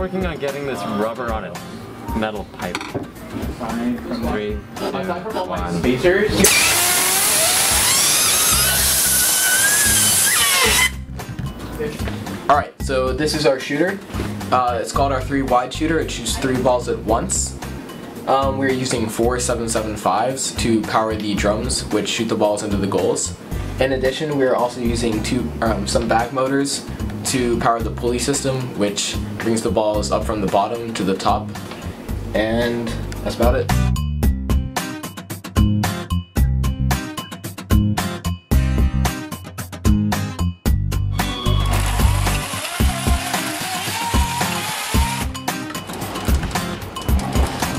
working on getting this rubber on a metal pipe. 3, 2, 1. Spacers. Alright, so this is our shooter. It's called our 3 wide shooter. It shoots 3 balls at once. We're using 4 7.75s to power the drums, which shoot the balls into the goals. In addition, we're also using some back motors to power the pulley system, which brings the balls up from the bottom to the top. And that's about it.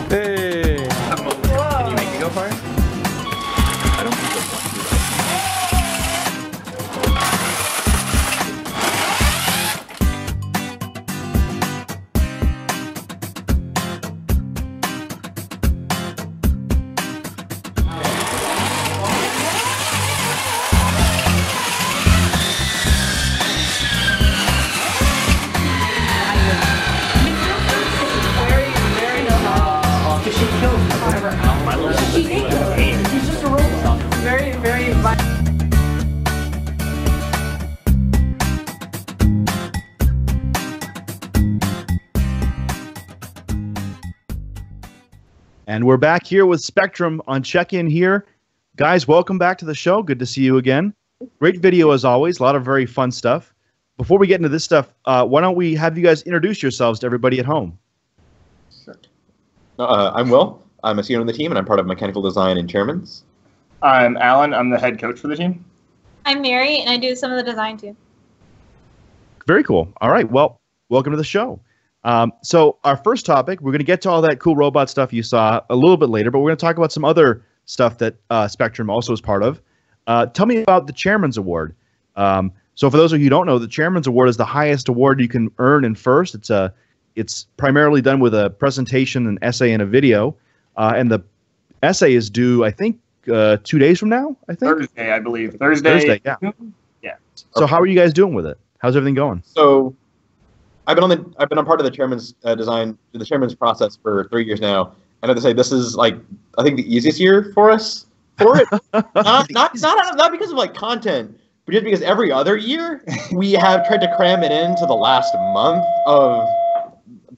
Hey! Can you make it go far? I don't think so. He's just a robot. Very, very. And we're back here with Spectrum on check-in here. Guys, welcome back to the show. Good to see you again. Great video as always. A lot of very fun stuff. Before we get into this stuff, why don't we have you guys introduce yourselves to everybody at home? Sure. I'm Will. I'm a senior on the team, and I'm part of mechanical design and chairman's. I'm Alan. I'm the head coach for the team. I'm Mary, and I do some of the design too. Very cool. All right. Well, welcome to the show. So our first topic, we're going to get to all that cool robot stuff you saw a little bit later, but we're going to talk about some other stuff that Spectrum also is part of. Tell me about the Chairman's Award. So for those of you who don't know, the Chairman's Award is the highest award you can earn in FIRST. It's primarily done with a presentation, an essay, and a video. And the essay is due, I think, 2 days from now, I think? Thursday, I believe. Thursday, yeah. Yeah. So how are you guys doing with it? How's everything going? So I've been a part of the chairman's the chairman's process for 3 years now. And I have to say, this is I think the easiest year for us for it. not because of content, but just because every other year we have tried to cram it into the last month of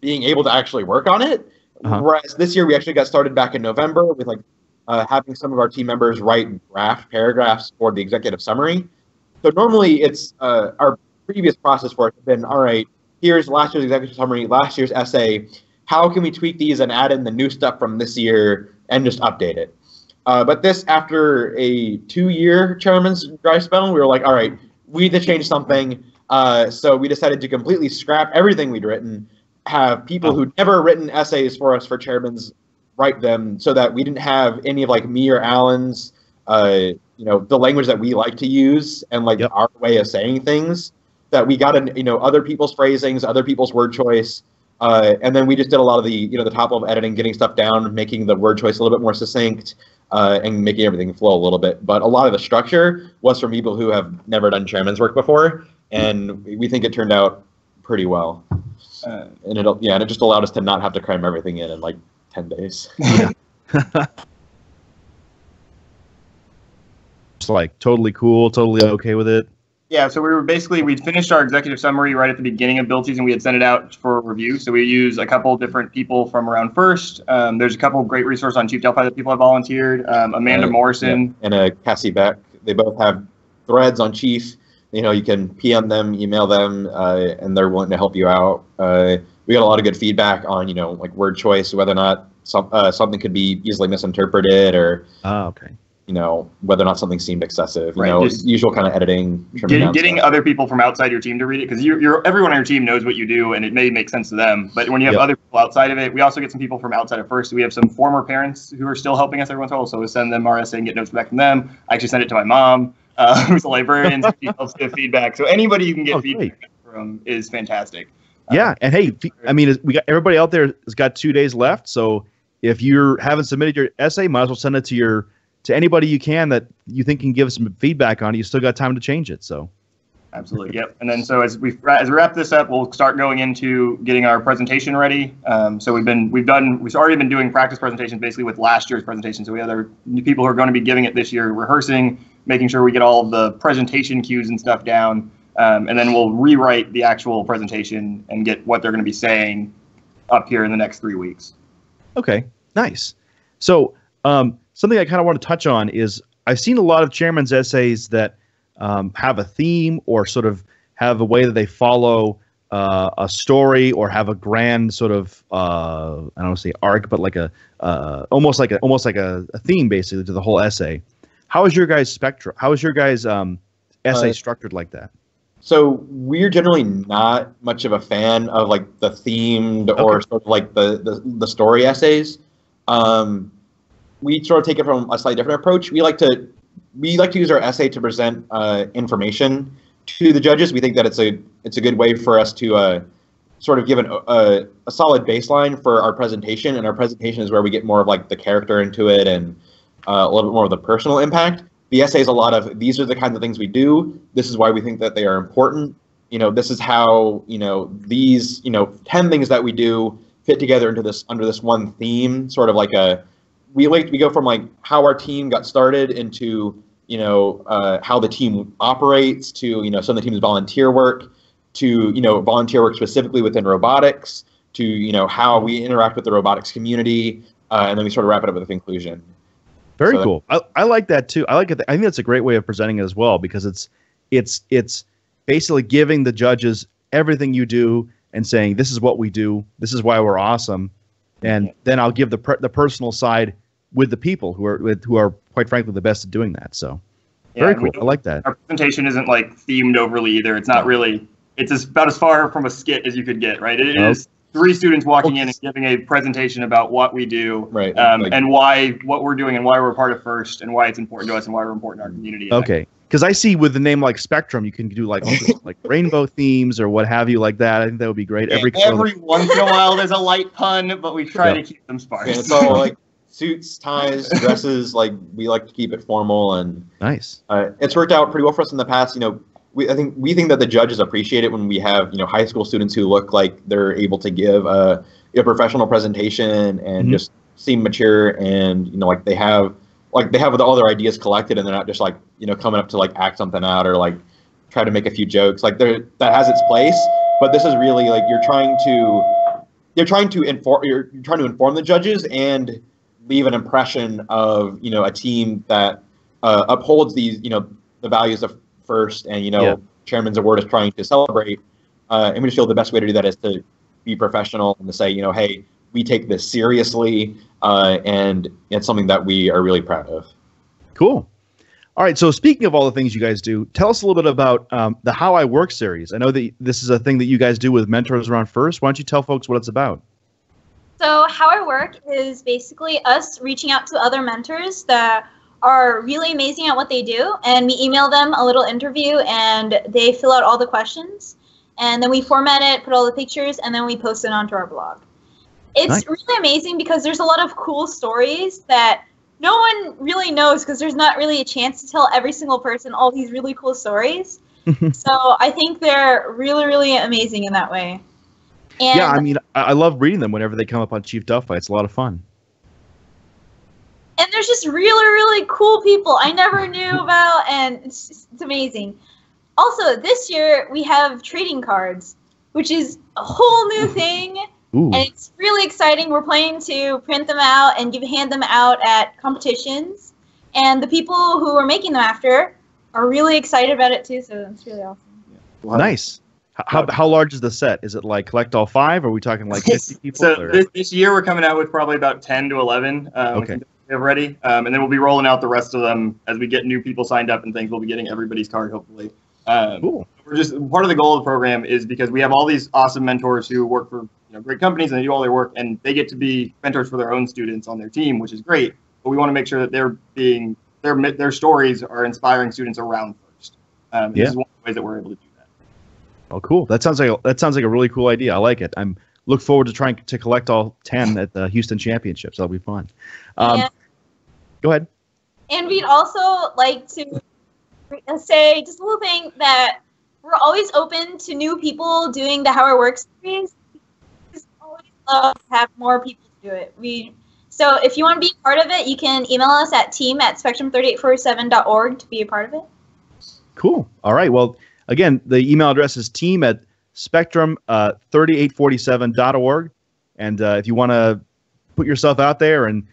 being able to actually work on it. Whereas this year we actually got started back in November with having some of our team members write draft paragraphs for the executive summary. So normally it's our previous process for it has been, all right, here's last year's executive summary, last year's essay. How can we tweak these and add in the new stuff from this year and just update it? But this, after a 2-year chairman's dry spell, we were like, all right, we need to change something. So we decided to completely scrap everything we'd written, have people who'd never written essays for us for chairman's write them, so that we didn't have any of me or Alan's, the language that we like to use and our way of saying things. That we got other people's phrasings, other people's word choice, and then we just did a lot of the the top level editing, getting stuff down, making the word choice a little bit more succinct, and making everything flow a little bit. But a lot of the structure was from people who have never done chairman's work before, and we think it turned out pretty well. And it just allowed us to not have to cram everything in 10 days. It's totally cool, totally okay with it. Yeah, so we'd finished our executive summary right at the beginning of build season. We had sent it out for review. So we use a couple different people from around FIRST. There's a couple of great resources on Chief Delphi that people have volunteered. Amanda Morrison. Yeah. And Cassie Beck. They both have threads on Chief. You can PM them, email them, and they're willing to help you out. We got a lot of good feedback on, word choice, whether or not something could be easily misinterpreted, or whether or not something seemed excessive. Usual kind of editing. Getting other people from outside your team to read it, because everyone on your team knows what you do, and it may make sense to them. But when you have other people outside of it, we also get some people from outside of FIRST. We have some former parents who are still helping us every once in a while, so we send them our essay and get notes back from them. I actually sent it to my mom, who's a librarian, so she helps give feedback. So anybody you can get feedback from is fantastic. Yeah, and hey, we got everybody out there has got 2 days left. So if you haven't submitted your essay, might as well send it to anybody you can that you think can give some feedback on it. You still got time to change it. So Absolutely. Yep. And then so as we wrap this up, we'll start going into getting our presentation ready. So we've already been doing practice presentations basically with last year's presentation. So we have other people who are going to be giving it this year, rehearsing, making sure we get all of the presentation cues and stuff down. And then we'll rewrite the actual presentation and get what they're going to be saying up here in the next 3 weeks. Okay, nice. So something I kind of want to touch on is I've seen a lot of chairman's essays that have a theme or sort of have a way that they follow a story or have a grand sort of I don't want to say arc, but like almost like a theme basically to the whole essay. How is your guys' spectrum? How is your guys' essay structured like that? So we're generally not much of a fan of like the themed or sort of like the story essays. We sort of take it from a slightly different approach. We like to use our essay to present information to the judges. We think that it's a good way for us to sort of give a solid baseline for our presentation, and our presentation is where we get more of like the character into it and a little bit more of the personal impact. The essay is a lot of these are the kinds of things we do. This is why we think that they are important. This is how these 10 things that we do fit together into this under this one theme. Sort of like we go from like how our team got started into how the team operates to some of the team's volunteer work to volunteer work specifically within robotics to how we interact with the robotics community, and then we sort of wrap it up with a conclusion. Very cool. I like that too. I like it. I think that's a great way of presenting it as well, because it's basically giving the judges everything you do and saying this is what we do, this is why we're awesome, and then I'll give the personal side with the people who are quite frankly the best at doing that. So very cool. I like that. Our presentation isn't like themed overly either. It's not really. It's about as far from a skit as you could get. Right. It is 3 students walking in and giving a presentation about what we do, right, and what we're doing and why we're part of FIRST and why it's important to us and why we're important to our community. Okay, because I see with the name like Spectrum, you can do like like rainbow themes or what have you like that. I think that would be great. Yeah, every once in a while there's a light pun, but we try to keep them sparse. Yeah, it's all like suits, ties, dresses. Like we like to keep it formal and nice. It's worked out pretty well for us in the past. We think that the judges appreciate it when we have high school students who look like they're able to give a professional presentation and just seem mature and like they have all their ideas collected and they're not just like coming up to like act something out or like try to make a few jokes. Like that has its place, but this is really like you're trying to inform the judges and leave an impression of a team that upholds these the values of FIRST and Chairman's Award is trying to celebrate, and we just feel the best way to do that is to be professional and to say hey, we take this seriously, and it's something that we are really proud of. Cool. All right, so speaking of all the things you guys do, tell us a little bit about the How I Work series. I know that this is a thing that you guys do with mentors around FIRST. Why don't you tell folks what it's about? So How I Work is basically us reaching out to other mentors that are really amazing at what they do, and we email them a little interview and they fill out all the questions, and then we format it, put all the pictures, and then we post it onto our blog. It's really amazing because there's a lot of cool stories that no one really knows because there's not really a chance to tell every single person all these really cool stories. So I think they're really, really amazing in that way. And yeah, I mean, I love reading them whenever they come up on Chief Duff Fight. It's a lot of fun. And there's just really, really cool people I never knew about, and it's amazing. Also, this year we have trading cards, which is a whole new thing, and it's really exciting. We're planning to print them out and hand them out at competitions, and the people who are making them after are really excited about it too, so it's really awesome. Nice. How large is the set? Is it like collect all 5? Or are we talking like 50 people? So this year we're coming out with probably about 10 to 11. Okay. Ready, and then we'll be rolling out the rest of them as we get new people signed up and things. We'll be getting everybody's card hopefully. Cool. We're just part of the goal of the program is because we have all these awesome mentors who work for great companies and they do all their work and they get to be mentors for their own students on their team, which is great. But we want to make sure that their stories are inspiring students around FIRST. This is one of the ways that we're able to do that. Oh, cool. That sounds like a really cool idea. I like it. I'm look forward to trying to collect all 10 at the Houston Championships. That'll be fun. Go ahead. And we'd also like to say just a little thing that we're always open to new people doing the How It Works series. We always love to have more people do it. So if you want to be part of it, you can email us at team@spectrum3847.org to be a part of it. Cool. All right. Well, again, the email address is team@spectrum3847.org. And if you want to put yourself out there and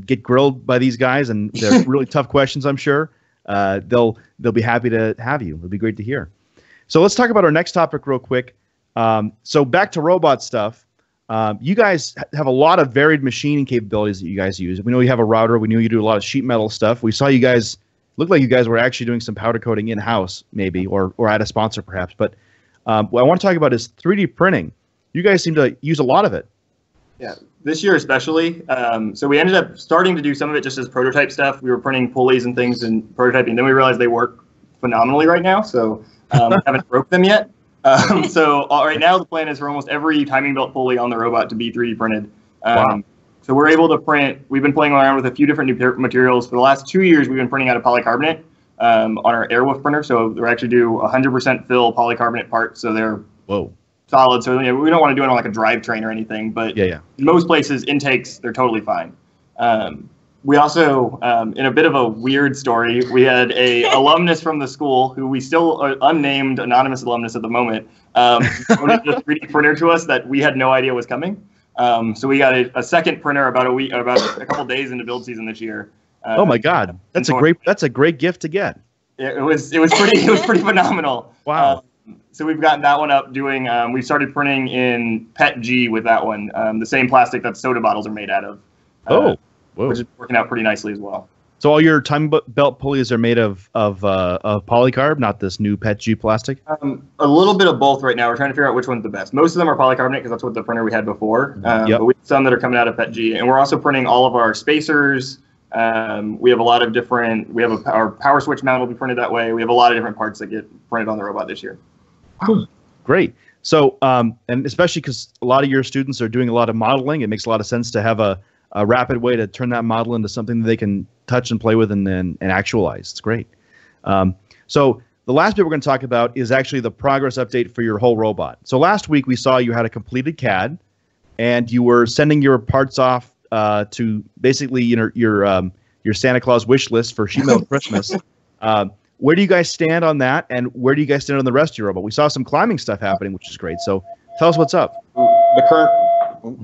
get grilled by these guys, and they're really tough questions, I'm sure, they'll be happy to have you. It'll be great to hear. So let's talk about our next topic real quick. So back to robot stuff. You guys have a lot of varied machining capabilities that you guys use. We know you have a router. We know you do a lot of sheet metal stuff. We saw you guys, looked like you guys were actually doing some powder coating in-house maybe, or at a sponsor perhaps. But what I want to talk about is 3D printing. You guys seem to use a lot of it. Yeah, this year especially. So we ended up starting to do some of it just as prototype stuff. We were printing pulleys and things and prototyping. Then we realized they work phenomenally right now. So haven't broke them yet. So right now the plan is for almost every timing belt pulley on the robot to be 3D printed. Wow. So we're able to print. We've been playing around with a few different new materials. For the last 2 years, we've been printing out of polycarbonate on our Airwolf printer. So we actually do 100% fill polycarbonate parts. So they're solid. So we don't want to do it on like a drivetrain or anything. But in most places, intakes, they're totally fine. We also, in a bit of a weird story, we had a alumnus from the school who we still unnamed anonymous alumnus at the moment, donated a 3D printer to us that we had no idea was coming. So we got a second printer about a couple days into build season this year. Oh my God, that's a great gift to get. It was pretty phenomenal. Wow. So we've gotten that one up doing. We started printing in PET G with that one, the same plastic that soda bottles are made out of. Which is working out pretty nicely as well. So all your time belt pulleys are made of polycarb, not this new PET G plastic? A little bit of both right now. We're trying to figure out which one's the best. Most of them are polycarbonate because that's what the printer we had before. But we have some that are coming out of PET G. And we're also printing all of our spacers. We have a lot of different, our power switch mount will be printed that way. We have a lot of different parts that get printed on the robot this year. Wow. Great. So, and especially because a lot of your students are doing a lot of modeling, it makes a lot of sense to have a rapid way to turn that model into something that they can touch and play with and actualize. It's great. So the last bit we're going to talk about is actually the progress update for your whole robot. So last week we saw you had a completed CAD, and you were sending your parts off to basically your Santa Claus wish list for sheet metal Christmas. Where do you guys stand on that, and where do you guys stand on the rest of your robot? We saw some climbing stuff happening, which is great. So tell us what's up.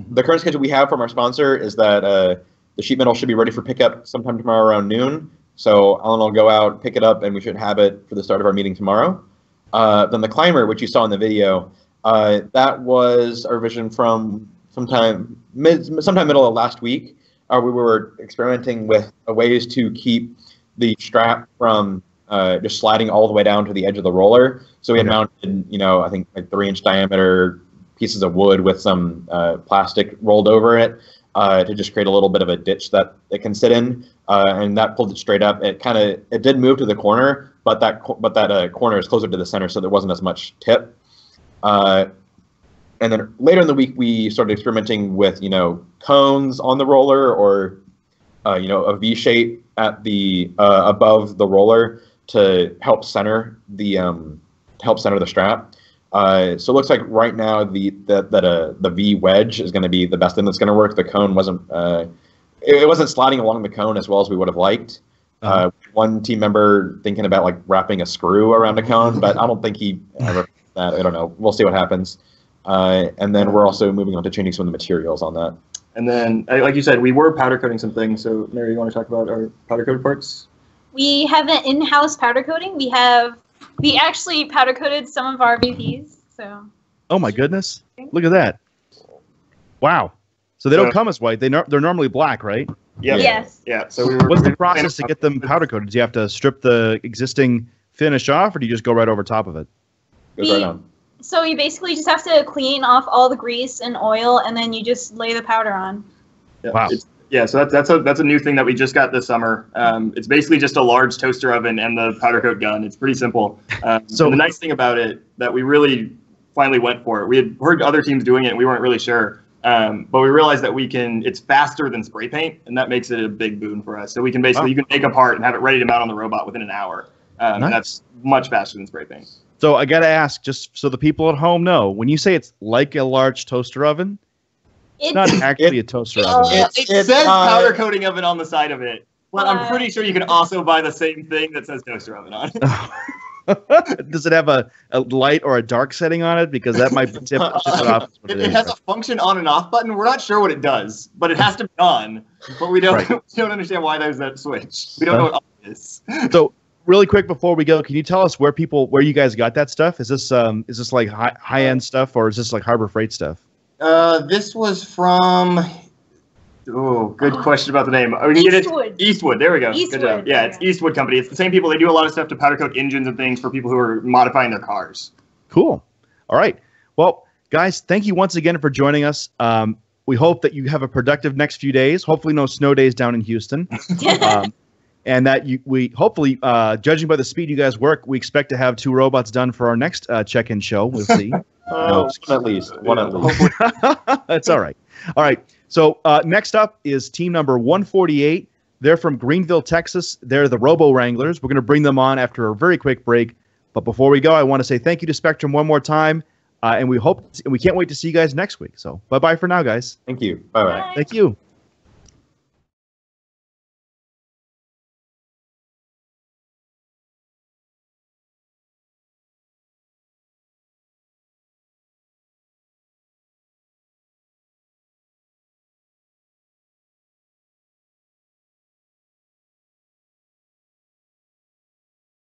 The current schedule we have from our sponsor is that the sheet metal should be ready for pickup sometime tomorrow around noon. So Alan will go out, pick it up, and we should have it for the start of our meeting tomorrow. Then the climber, which you saw in the video, that was our vision from sometime middle of last week. We were experimenting with ways to keep the strap from just sliding all the way down to the edge of the roller. So we had mounted, I think like 3-inch diameter pieces of wood with some plastic rolled over it to just create a little bit of a ditch that it can sit in, and that pulled it straight up. It did move to the corner, but that corner is closer to the center, so there wasn't as much tip. And then later in the week, we started experimenting with cones on the roller, or a V shape at the above the roller to help center the strap. So it looks like right now the V wedge is going to be the best thing that's going to work. The cone wasn't it wasn't sliding along the cone as well as we would have liked. One team member thinking about like wrapping a screw around a cone, but I don't think he ever did that. I don't know. We'll see what happens. And then we're also moving on to changing some of the materials on that. And then, like you said, we were powder coating some things. So Mary, you want to talk about our powder coated parts? We have an in-house powder coating. We actually powder coated some of our VPs. So. Oh my goodness! Look at that! Wow. So they don't come as white. They're normally black, right? Yeah. Yes. Yeah. So what's the process to get them powder coated? Do you have to strip the existing finish off, or do you just go right over top of it? Goes right on. So you basically just have to clean off all the grease and oil, and then you just lay the powder on. Yeah. Wow. So that's a new thing that we just got this summer. It's basically just a large toaster oven and the powder coat gun. It's pretty simple. So the nice thing about it that we really finally went for it. We had heard other teams doing it, and we weren't really sure. But we realized that it's faster than spray paint, and that makes it a big boon for us. So we can basically, you can take apart and have it ready to mount on the robot within an hour. Nice. And that's much faster than spray paint. So I got to ask, just so the people at home know, when you say it's like a large toaster oven, it's not actually a toaster oven. It says powder coating oven on the side of it, but I'm pretty sure you can also buy the same thing that says toaster oven on it. Does it have a light or a dark setting on it? Because that might tip it off. It has a function on and off button. We're not sure what it does, but it has to be on. But we don't we don't understand why there's that switch. We don't know what it is. So really quick before we go, can you tell us where you guys got that stuff? Is this like high end stuff, or is this like Harbor Freight stuff? This was from. Oh, good question about the name. Eastwood. Eastwood. There we go. Eastwood, good job. Yeah, it's Eastwood Company. It's the same people. They do a lot of stuff to powder coat engines and things for people who are modifying their cars. Cool. All right. Well, guys, thank you once again for joining us. We hope that you have a productive next few days. Hopefully, no snow days down in Houston. And that we hopefully, judging by the speed you guys work, we expect to have 2 robots done for our next check-in show. We'll see. One at least. That's all right. All right. So next up is team number 148. They're from Greenville, Texas. They're the Robo Wranglers. We're going to bring them on after a very quick break. But before we go, I want to say thank you to Spectrum one more time. And we can't wait to see you guys next week. So bye-bye for now, guys. Thank you. Bye-bye. Thank you.